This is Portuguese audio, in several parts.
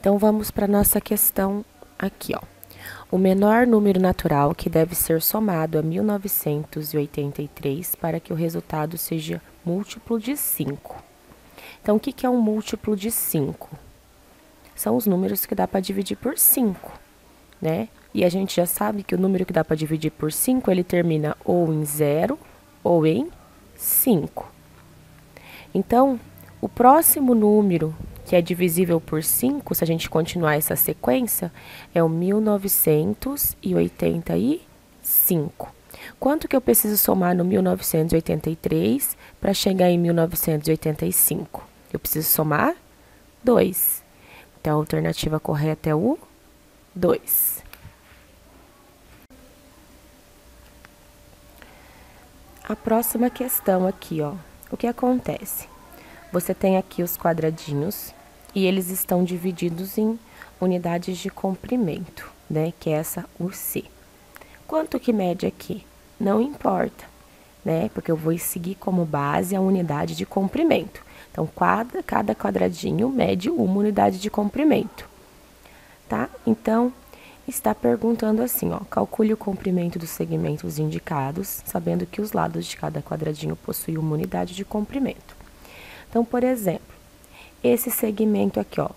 Então, vamos para a nossa questão aqui, ó. O menor número natural que deve ser somado a 1983 para que o resultado seja múltiplo de 5. Então, o que é um múltiplo de 5? São os números que dá para dividir por 5, né? E a gente já sabe que o número que dá para dividir por 5, ele termina ou em 0 ou em 5. Então, o próximo número que é divisível por 5, se a gente continuar essa sequência, é o 1985. Quanto que eu preciso somar no 1983 para chegar em 1985? Eu preciso somar 2. Então, a alternativa correta é o 2. A próxima questão aqui, ó. O que acontece? Você tem aqui os quadradinhos e eles estão divididos em unidades de comprimento, né? Que é essa UC. Quanto que mede aqui? Não importa, né? Porque eu vou seguir como base a unidade de comprimento. Então, cada quadradinho mede uma unidade de comprimento, tá? Então, está perguntando assim, ó, calcule o comprimento dos segmentos indicados, sabendo que os lados de cada quadradinho possuem uma unidade de comprimento. Então, por exemplo, esse segmento aqui, ó,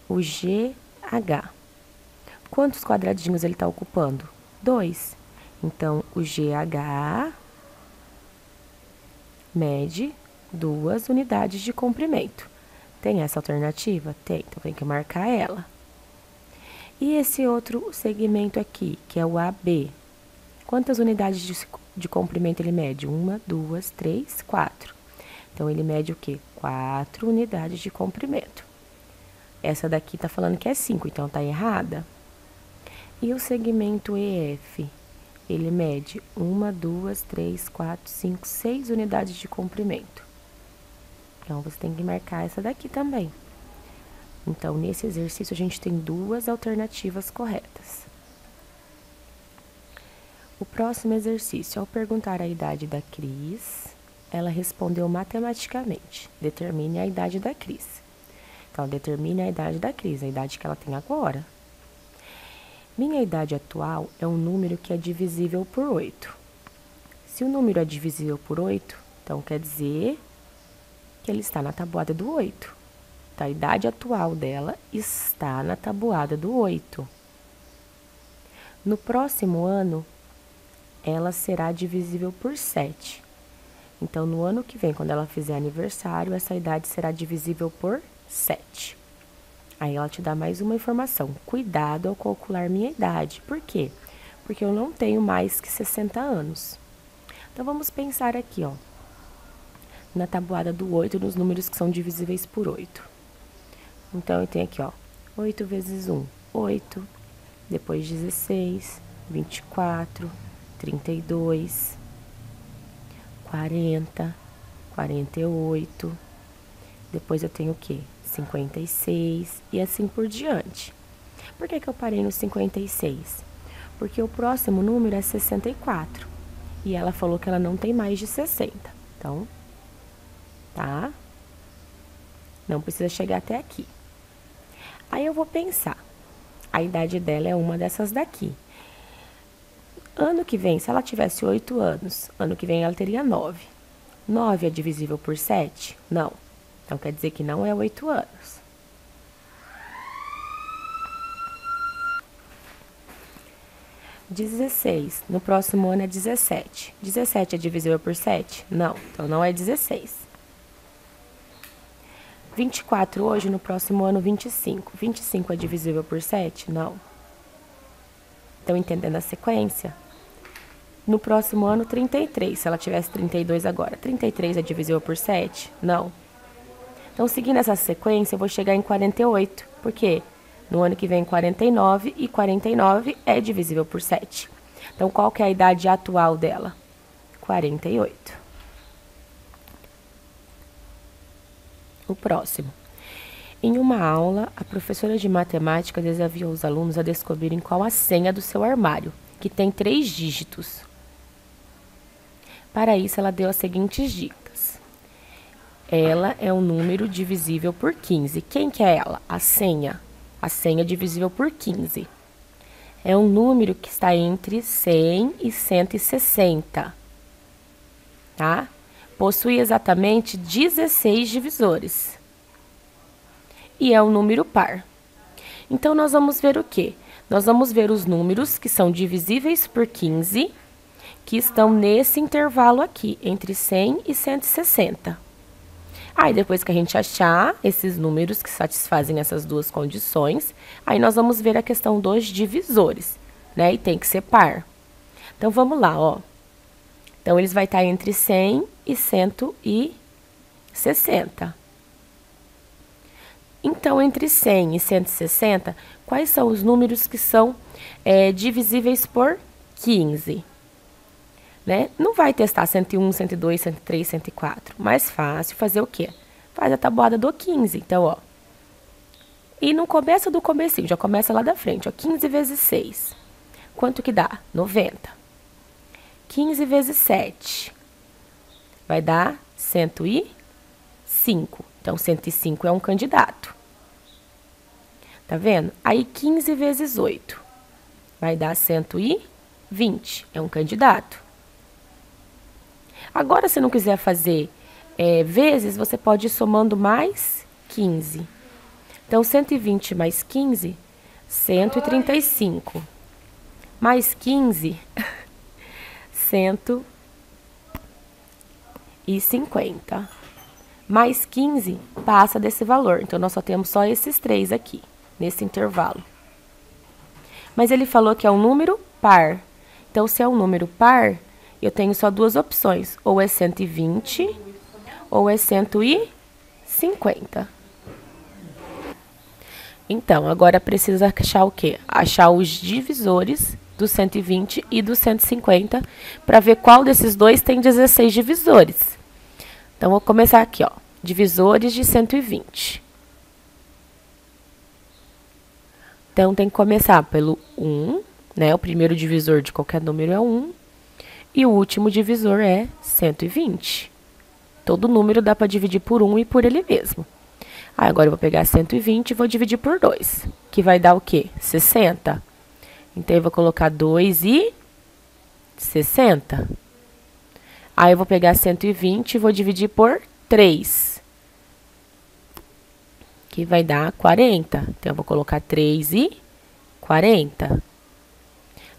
o GH. Quantos quadradinhos ele está ocupando? 2. Então, o GH mede 2 unidades de comprimento. Tem essa alternativa? Tem, então tem que marcar ela. E esse outro segmento aqui, que é o AB, quantas unidades de comprimento ele mede? 1, 2, 3, 4. Então, ele mede o quê? 4 unidades de comprimento. Essa daqui tá falando que é 5, então tá errada. E o segmento EF, ele mede 1, 2, 3, 4, 5, 6 unidades de comprimento. Então, você tem que marcar essa daqui também. Então, nesse exercício, a gente tem 2 alternativas corretas. O próximo exercício, ao perguntar a idade da Cris, ela respondeu matematicamente. Determine a idade da Cris. Então, determine a idade da Cris, a idade que ela tem agora. Minha idade atual é um número que é divisível por 8. Se o número é divisível por 8, então quer dizer que ele está na tabuada do 8. Então, a idade atual dela está na tabuada do 8. No próximo ano, ela será divisível por 7. Então, no ano que vem, quando ela fizer aniversário, essa idade será divisível por 7. Aí, ela te dá mais uma informação. Cuidado ao calcular minha idade. Por quê? Porque eu não tenho mais que 60 anos. Então, vamos pensar aqui, ó, na tabuada do 8, nos números que são divisíveis por 8. Então, eu tenho aqui, ó, 8 vezes 1, 8, depois 16, 24, 32, 40, 48, depois eu tenho o quê? 56 e assim por diante. Por que que eu parei no 56? Porque o próximo número é 64 e ela falou que ela não tem mais de 60. Então, tá? Não precisa chegar até aqui. Aí eu vou pensar, a idade dela é uma dessas daqui. Ano que vem, se ela tivesse 8 anos, ano que vem ela teria 9. 9 é divisível por 7? Não. Então, quer dizer que não é 8 anos. (16) No próximo ano é 17. 17 é divisível por 7? Não. Então, não é 16. 24 hoje, no próximo ano, 25. 25 é divisível por 7? Não. Estão entendendo a sequência? No próximo ano, 33. Se ela tivesse 32 agora, 33 é divisível por 7? Não. Então, seguindo essa sequência, eu vou chegar em 48. Por quê? No ano que vem, 49, e 49 é divisível por 7. Então, qual que é a idade atual dela? 48. O próximo. Em uma aula, a professora de matemática desafiou os alunos a descobrirem qual a senha do seu armário, que tem 3 dígitos. Para isso, ela deu as seguintes dicas. Ela é um número divisível por 15. Quem que é ela? A senha. A 100 é divisível por 15. É um número que está entre 100 e 160, tá? Possui exatamente 16 divisores. E é um número par. Então, nós vamos ver o quê? Nós vamos ver os números que são divisíveis por 15, que estão nesse intervalo aqui, entre 100 e 160. Aí, depois que a gente achar esses números que satisfazem essas duas condições, aí nós vamos ver a questão dos divisores, né? E tem que ser par. Então, vamos lá, ó. Então, eles vai estar entre 100 e 160. Então, entre 100 e 160, quais são os números que são divisíveis por 15? Né? Não vai testar 101, 102, 103, 104. Mais fácil fazer o quê? Faz a tabuada do 15. Então, ó. E não começa do comecinho, já começa lá da frente, ó. 15 vezes 6. Quanto que dá? 90. 15 vezes 7. Vai dar 105. Então, 105 é um candidato. Tá vendo? Aí, 15 vezes 8. Vai dar 120. É um candidato. Agora, se não quiser fazer vezes, você pode ir somando mais 15. Então, 120 mais 15, 135. Mais 15, 150. Mais 15 passa desse valor. Então, nós só temos só esses três aqui, nesse intervalo. Mas ele falou que é um número par. Então, se é um número par, eu tenho só duas opções. Ou é 120, ou é 150. Então, agora precisa achar o quê? Achar os divisores do 120 e do 150, para ver qual desses dois tem 16 divisores. Então, vou começar aqui, ó. Divisores de 120. Então, tem que começar pelo 1, né? O primeiro divisor de qualquer número é 1. E o último divisor é 120. Todo número dá para dividir por 1 e por ele mesmo. Aí, agora eu vou pegar 120 e vou dividir por 2, que vai dar o quê? 60. Então, eu vou colocar 2 e 60. Aí, eu vou pegar 120 e vou dividir por 3, que vai dar 40. Então, eu vou colocar 3 e 40.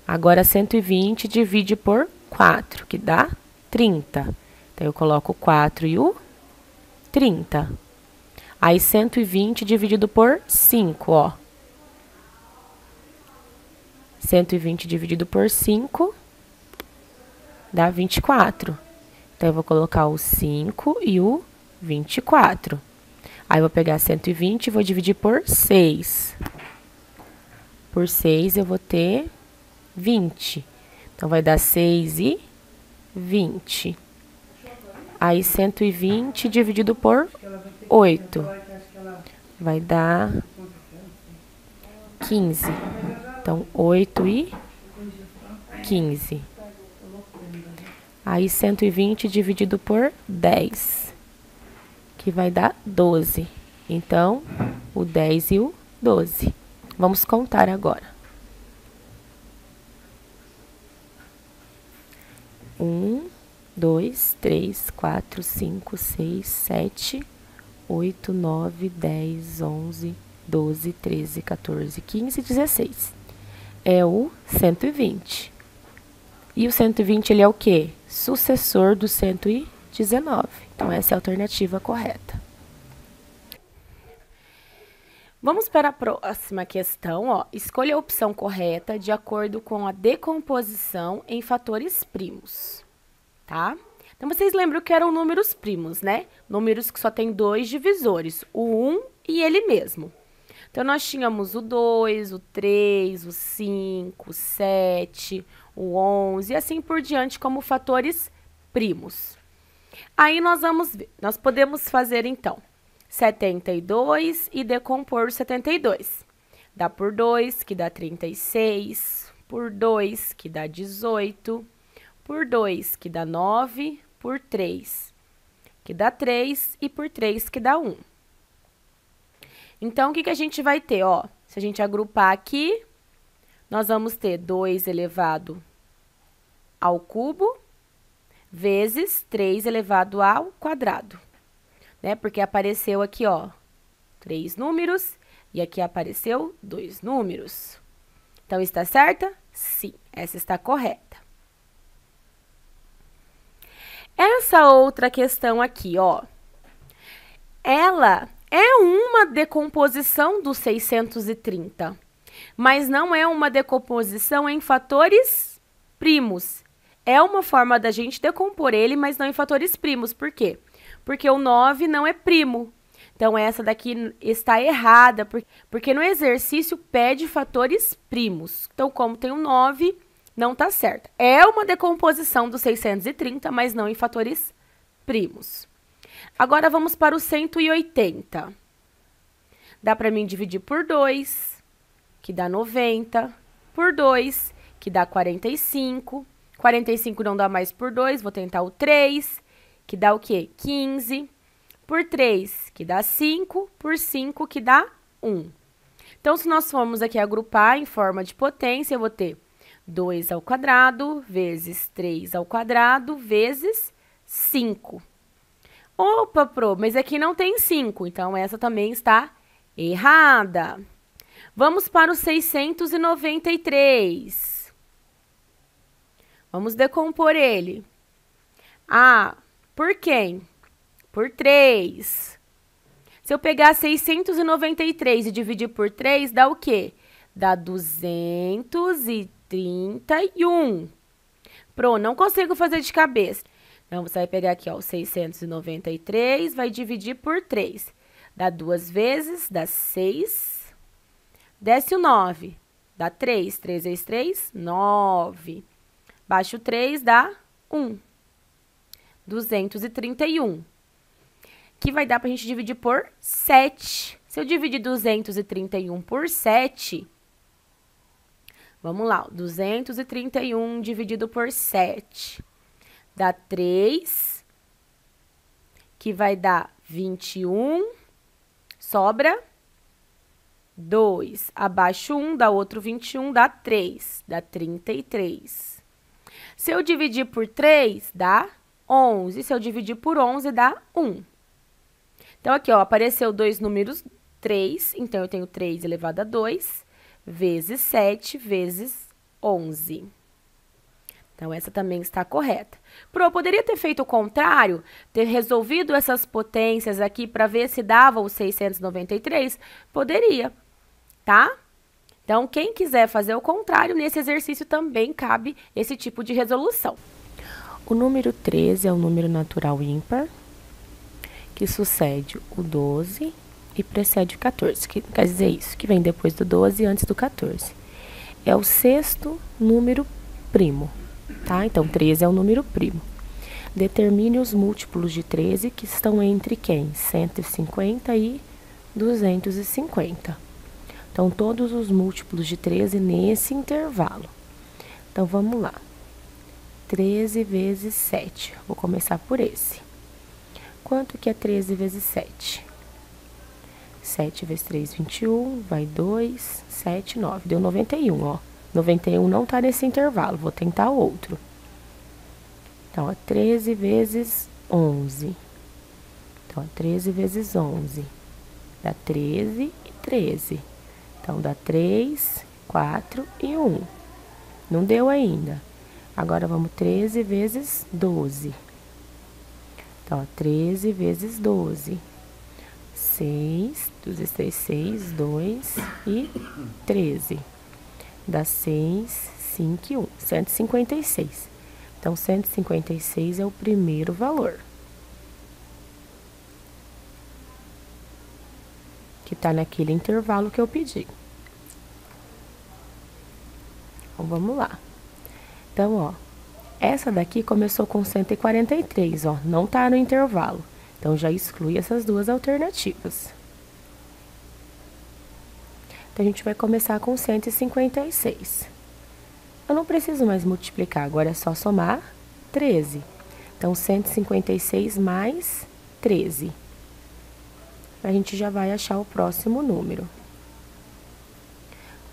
Agora, 120 divide por 4, que dá 30. Então, eu coloco o 4 e o 30. Aí, 120 dividido por 5, ó. 120 dividido por 5 dá 24. Então, eu vou colocar o 5 e o 24. Aí, eu vou pegar 120 e vou dividir por 6. Por 6, eu vou ter 20. Então, vai dar 6 e 20. Aí, 120 dividido por 8. Vai dar 15. Então, 8 e 15. Aí, 120 dividido por 10, que vai dar 12. Então, o 10 e o 12. Vamos contar agora. 1, 2, 3, 4, 5, 6, 7, 8, 9, 10, 11, 12, 13, 14, 15, 16. É o 120. E o 120, ele é o quê? Sucessor do 119. Então, essa é a alternativa correta. Vamos para a próxima questão, ó. Escolha a opção correta de acordo com a decomposição em fatores primos, tá? Então, vocês lembram que eram números primos, né? Números que só tem dois divisores, o 1 e ele mesmo. Então, nós tínhamos o 2, o 3, o 5, o 7, o 11 e assim por diante como fatores primos. Aí, nós podemos fazer, então, 72 e decompor 72. Dá por 2, que dá 36, por 2, que dá 18, por 2, que dá 9, por 3, que dá 3 e por 3, que dá 1. Então, o que que a gente vai ter, ó? Se a gente agrupar aqui, nós vamos ter 2 elevado ao cubo vezes 3 elevado ao quadrado, né? Porque apareceu aqui, ó, 3 números e aqui apareceu 2 números. Então, está certa? Sim, essa está correta. Essa outra questão aqui, ó, ela é uma decomposição do 630, mas não é uma decomposição em fatores primos. É uma forma da gente decompor ele, mas não em fatores primos. Por quê? Porque o 9 não é primo. Então, essa daqui está errada, porque no exercício pede fatores primos. Então, como tem o 9, não está certo. É uma decomposição do 630, mas não em fatores primos. Agora, vamos para o 180. Dá para mim dividir por 2, que dá 90, por 2, que dá 45. 45 não dá mais por 2, vou tentar o 3, que dá o quê? 15. Por 3, que dá 5, por 5, que dá 1. Então, se nós formos aqui agrupar em forma de potência, eu vou ter 2 ao quadrado, vezes 3 ao quadrado, vezes 5. Opa, Pro, mas aqui não tem 5, então essa também está errada. Vamos para o 693. Vamos decompor ele. Ah, por quem? Por 3. Se eu pegar 693 e dividir por 3, dá o quê? Dá 231. Pronto, não consigo fazer de cabeça. Então, você vai pegar aqui, ó, o 693, vai dividir por 3. Dá 2 vezes, dá 6. Desce o 9, dá 3. 3 vezes 3, 9. Baixa o 3, dá 1. 231. Que vai dar para a gente dividir por 7. Se eu dividir 231 por 7, vamos lá, 231 dividido por 7, dá 3, que vai dar 21, sobra 2, abaixo 1, dá outro 21, dá 3, dá 33. Se eu dividir por 3, dá 11, se eu dividir por 11, dá 1. Então, aqui, ó, apareceu 2 números 3, então eu tenho 3 elevado a 2, vezes 7, vezes 11. Então, essa também está correta. Pro, poderia ter feito o contrário, ter resolvido essas potências aqui para ver se dava o 693? Poderia, tá? Então, quem quiser fazer o contrário, nesse exercício também cabe esse tipo de resolução. O número 13 é o número natural ímpar, que sucede o 12 e precede o 14. Que quer dizer isso, que vem depois do 12 e antes do 14. É o sexto número primo, tá? Então, 13 é o número primo. Determine os múltiplos de 13 que estão entre quem? 150 e 250. Então, todos os múltiplos de 13 nesse intervalo. Então, vamos lá. 13 vezes 7. Vou começar por esse. Quanto que é 13 vezes 7? 7 vezes 3, 21, vai 2, 7, 9. Deu 91, ó. 91 não tá nesse intervalo, vou tentar outro. Então, ó, 13 vezes 11. Então, ó, 13 vezes 11. Dá 13 e 13. Então, dá 3, 4 e 1. Não deu ainda. Agora, vamos 13 vezes 12. Então, ó, 13 vezes 12. 6, 2 vezes 3, 6, 2 e 13. Dá 6, 5 e 1. 156. Então, 156 é o primeiro valor. Que tá naquele intervalo que eu pedi. Então, vamos lá. Então, ó, essa daqui começou com 143, ó, não tá no intervalo. Então, já exclui essas duas alternativas. Então, a gente vai começar com 156. Eu não preciso mais multiplicar, agora é só somar 13. Então, 156 mais 13. a gente já vai achar o próximo número.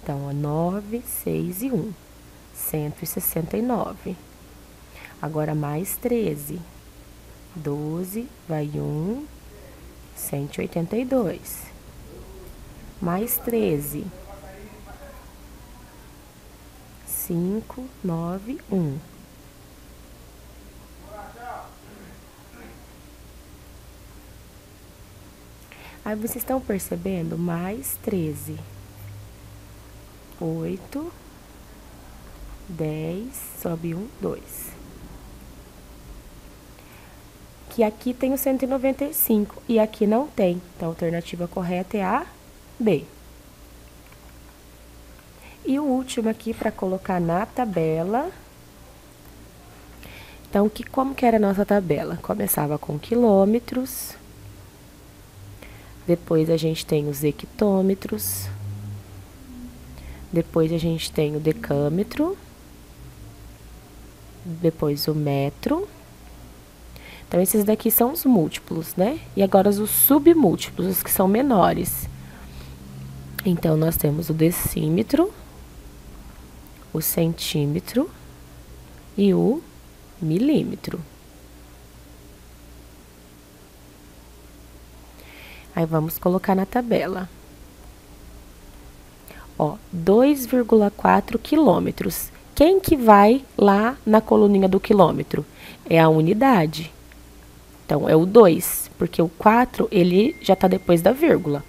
Então, ó, 9, 6 e 1, 169. Agora, mais 13. 12, vai 1, 182. Mais 13. 5, 9, 1. Aí, vocês estão percebendo? Mais 13. 8, 10, sobe 1, 2. Que aqui tem o 195 e aqui não tem. Então, a alternativa correta é a B. E o último aqui para colocar na tabela. Então, como que era a nossa tabela? Começava com quilômetros. Depois a gente tem os hectômetros. Depois a gente tem o decâmetro. Depois o metro. Então, esses daqui são os múltiplos, né? E agora os submúltiplos, os que são menores. Então, nós temos o decímetro, o centímetro e o milímetro. Aí, vamos colocar na tabela. Ó, 2,4 quilômetros. Quem que vai lá na coluninha do quilômetro? É a unidade. Então, é o 2, porque o 4, ele já está depois da vírgula.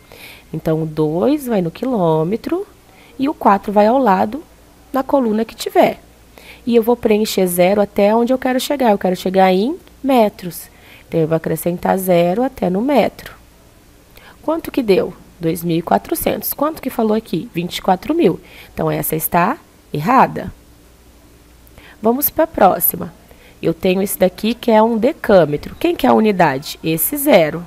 Então, o 2 vai no quilômetro e o 4 vai ao lado na coluna que tiver. E eu vou preencher 0 até onde eu quero chegar. Eu quero chegar em metros. Então, eu vou acrescentar 0 até no metro. Quanto que deu? 2.400. Quanto que falou aqui? 24.000. Então, essa está errada. Vamos para a próxima. Eu tenho esse daqui que é um decâmetro. Quem que é a unidade? Esse 0.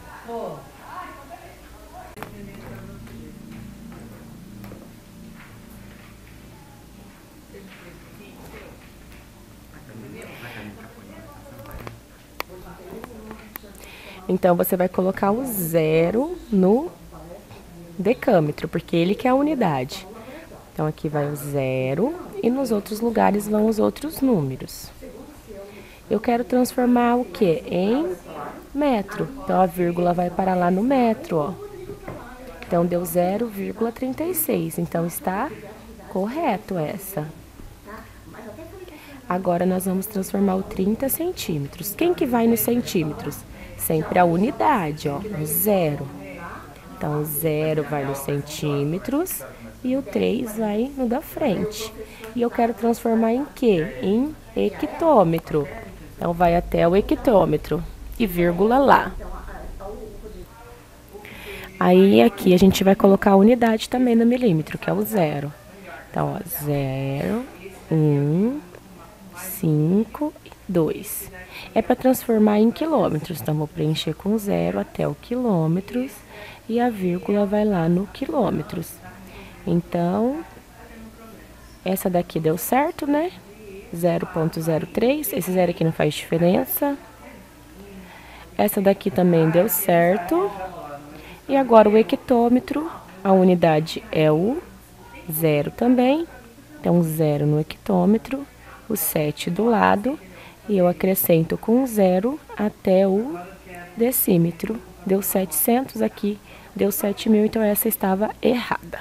Então, você vai colocar o 0 no decâmetro, porque ele que é a unidade. Então, aqui vai o 0 e nos outros lugares vão os outros números. Eu quero transformar o quê? Em metro. Então, a vírgula vai para lá no metro, ó. Então, deu 0,36. Então, está correto essa. Agora, nós vamos transformar o 30 centímetros. Quem que vai nos centímetros? Sempre a unidade, ó, o 0. Então, o 0 vai nos centímetros e o 3 vai no da frente. E eu quero transformar em quê? Em hectômetro. Então, vai até o hectômetro e vírgula lá. Aí, aqui, a gente vai colocar a unidade também no milímetro, que é o 0. Então, ó, 0, 1, 5 e 2. É para transformar em quilômetros. Então, vou preencher com 0 até o quilômetros e a vírgula vai lá no quilômetros. Então, essa daqui deu certo, né? 0,03, esse 0 aqui não faz diferença. Essa daqui também deu certo. E agora o hectômetro, a unidade é o 0 também. Então, 0 no hectômetro, o 7 do lado. E eu acrescento com 0 até o decímetro. Deu 700 aqui, deu 7.000, então essa estava errada.